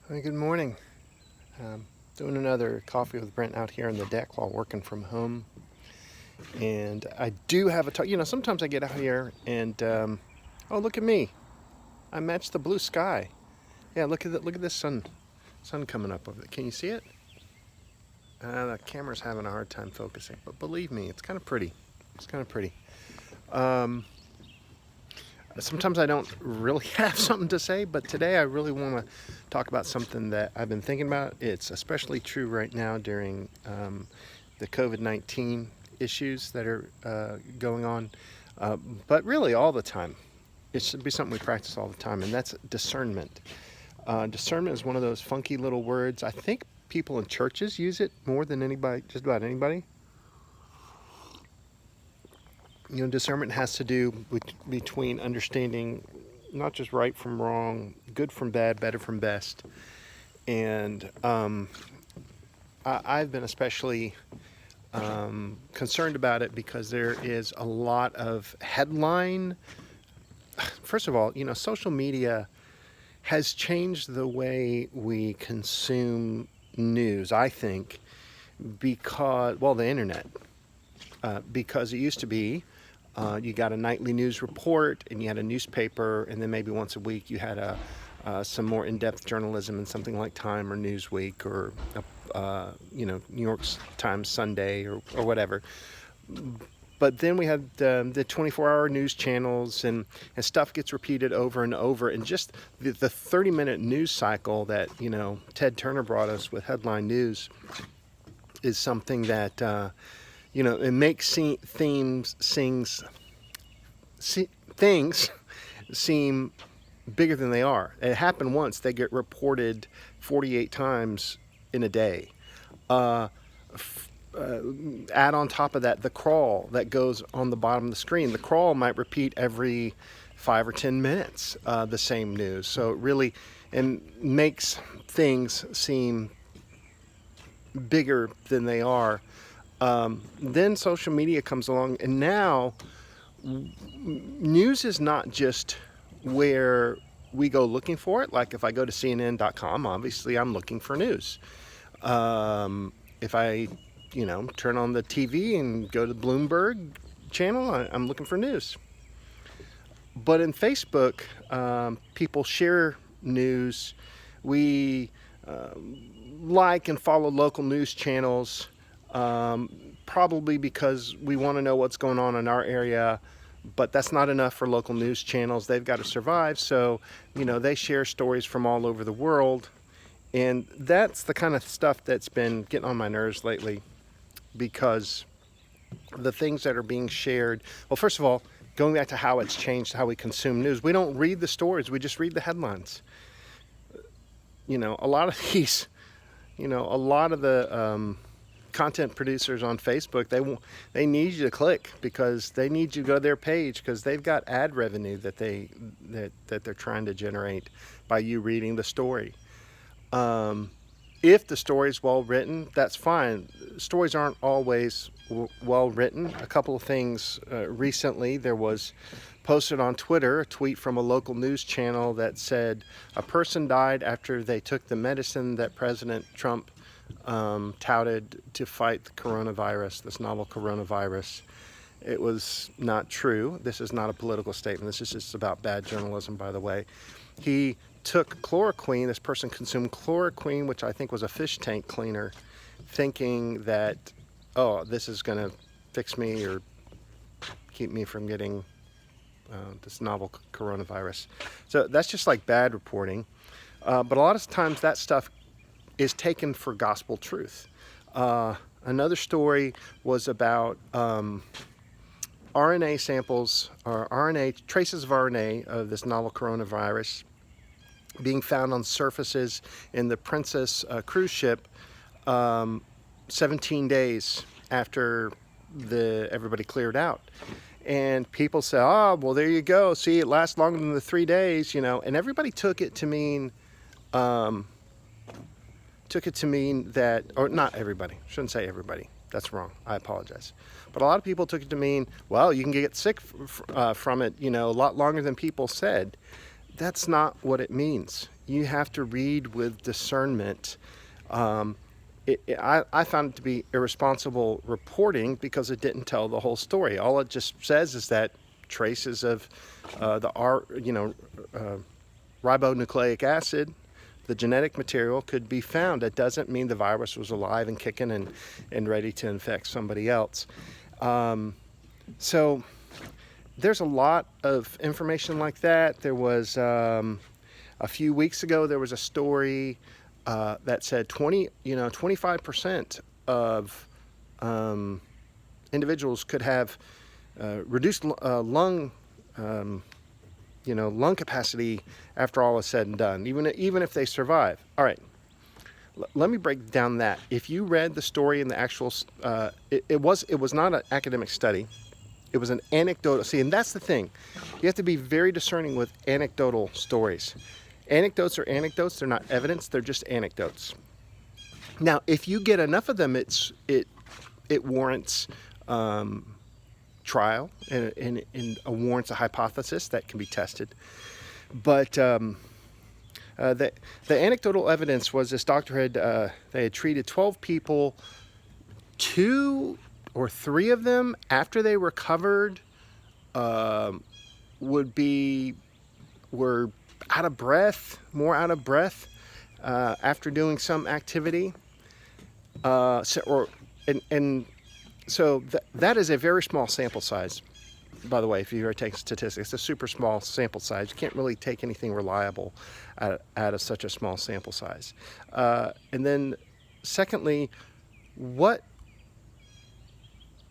Hi, good morning. Doing another coffee with Brent out here on the deck while working from home. And I do have a talk. Sometimes I get out here and, oh, look at me. I matched the blue sky. Yeah, look at this sun coming up over there. Can you see it? The camera's having a hard time focusing, but believe me, it's kind of pretty. It's kind of pretty. Um, Sometimes I don't really have something to say, but today I really want to talk about something that I've been thinking about. It's especially true right now during the COVID-19 issues that are going on, but really all the time. It should be something we practice all the time, and that's discernment. Discernment is one of those funky little words. I think people in churches use it more than anybody, just about anybody. Discernment has to do between understanding not just right from wrong, good from bad, better from best. And I've been especially concerned about it because there is a lot of headline. First of all, social media has changed the way we consume news, I think, because, well, the internet. Because it used to be you got a nightly news report and you had a newspaper, and then maybe once a week you had some more in-depth journalism in something like Time or Newsweek or New York Times Sunday or whatever. But then we had the 24-hour news channels, and stuff gets repeated over and over. And just the 30-minute news cycle that Ted Turner brought us with headline news is something that it makes things seem bigger than they are. It happened once. They get reported 48 times in a day. Add on top of that the crawl that goes on the bottom of the screen. The crawl might repeat every 5 or 10 minutes the same news. So it really makes things seem bigger than they are. Then social media comes along, and now news is not just where we go looking for it. Like if I go to CNN.com, obviously I'm looking for news. If I, turn on the TV and go to the Bloomberg channel, I'm looking for news. But in Facebook, people share news. We like and follow local news channels. Probably because we want to know what's going on in our area, but that's not enough for local news channels. They've got to survive, so they share stories from all over the world, and that's the kind of stuff that's been getting on my nerves lately, because the things that are being shared, well, first of all, going back to how it's changed how we consume news, we don't read the stories, we just read the headlines. A lot of these, a lot of the content producers on Facebook, they need you to click, because they need you to go to their page, because they've got ad revenue that they're trying to generate by you reading the story. If the story's well written, that's fine. Stories aren't always well written. A couple of things recently, there was posted on Twitter a tweet from a local news channel that said a person died after they took the medicine that President Trump touted to fight the coronavirus, this novel coronavirus. It was not true. This is not a political statement. This is just about bad journalism, by the way. He took chloroquine. This person consumed chloroquine, which I think was a fish tank cleaner, thinking that, oh, this is going to fix me or keep me from getting this novel coronavirus. So that's just like bad reporting. But a lot of times that stuff is taken for gospel truth. Another story was about RNA samples, or traces of RNA of this novel coronavirus being found on surfaces in the Princess cruise ship 17 days after everybody cleared out. And people say, oh, well, there you go. See, it lasts longer than the 3 days, and everybody took it to mean that, or not everybody, shouldn't say everybody, that's wrong, I apologize. But a lot of people took it to mean, well, you can get sick from it, a lot longer than people said. That's not what it means. you have to read with discernment. I found it to be irresponsible reporting because it didn't tell the whole story. All it just says is that traces of ribonucleic acid, the genetic material, could be found. It doesn't mean the virus was alive and kicking and ready to infect somebody else. So there's a lot of information like that. There was a few weeks ago, there was a story that said 25% of individuals could have reduced lung lung capacity after all is said and done, even if they survive. All right, let me break down that. If you read the story in the actual, it was not an academic study. It was an anecdotal. See, and that's the thing. You have to be very discerning with anecdotal stories. Anecdotes are anecdotes. They're not evidence. They're just anecdotes. Now, if you get enough of them, it warrants trial and warrants a hypothesis that can be tested. But the anecdotal evidence was this doctor they had treated 12 people. 2 or 3 of them, after they recovered, were out of breath, more out of breath after doing some activity. So that is a very small sample size. By the way, if you're taking statistics, it's a super small sample size. You can't really take anything reliable out of such a small sample size. And then, secondly, what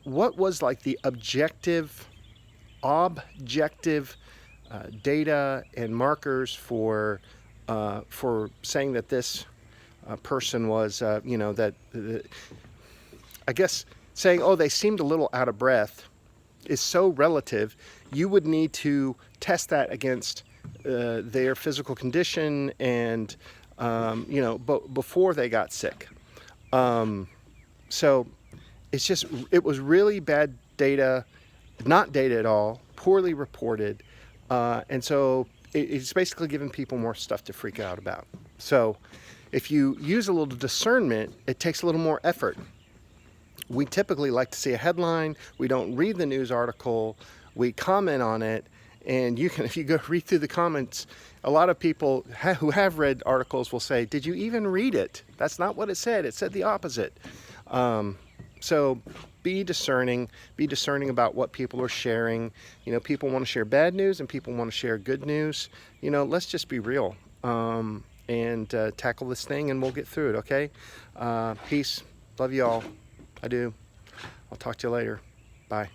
was like the objective data and markers for saying that this person was, I guess saying, oh, they seemed a little out of breath is so relative. You would need to test that against their physical condition and, before they got sick. So it was really bad data, not data at all, poorly reported. And so it's basically giving people more stuff to freak out about. So if you use a little discernment, it takes a little more effort. We typically like to see a headline. We don't read the news article. We comment on it. And if you go read through the comments, a lot of people who have read articles will say, did you even read it? That's not what it said. It said the opposite. So be discerning about what people are sharing. People want to share bad news and people want to share good news. Let's just be real and tackle this thing, and we'll get through it, okay? Peace. Love you all. I do. I'll talk to you later. Bye.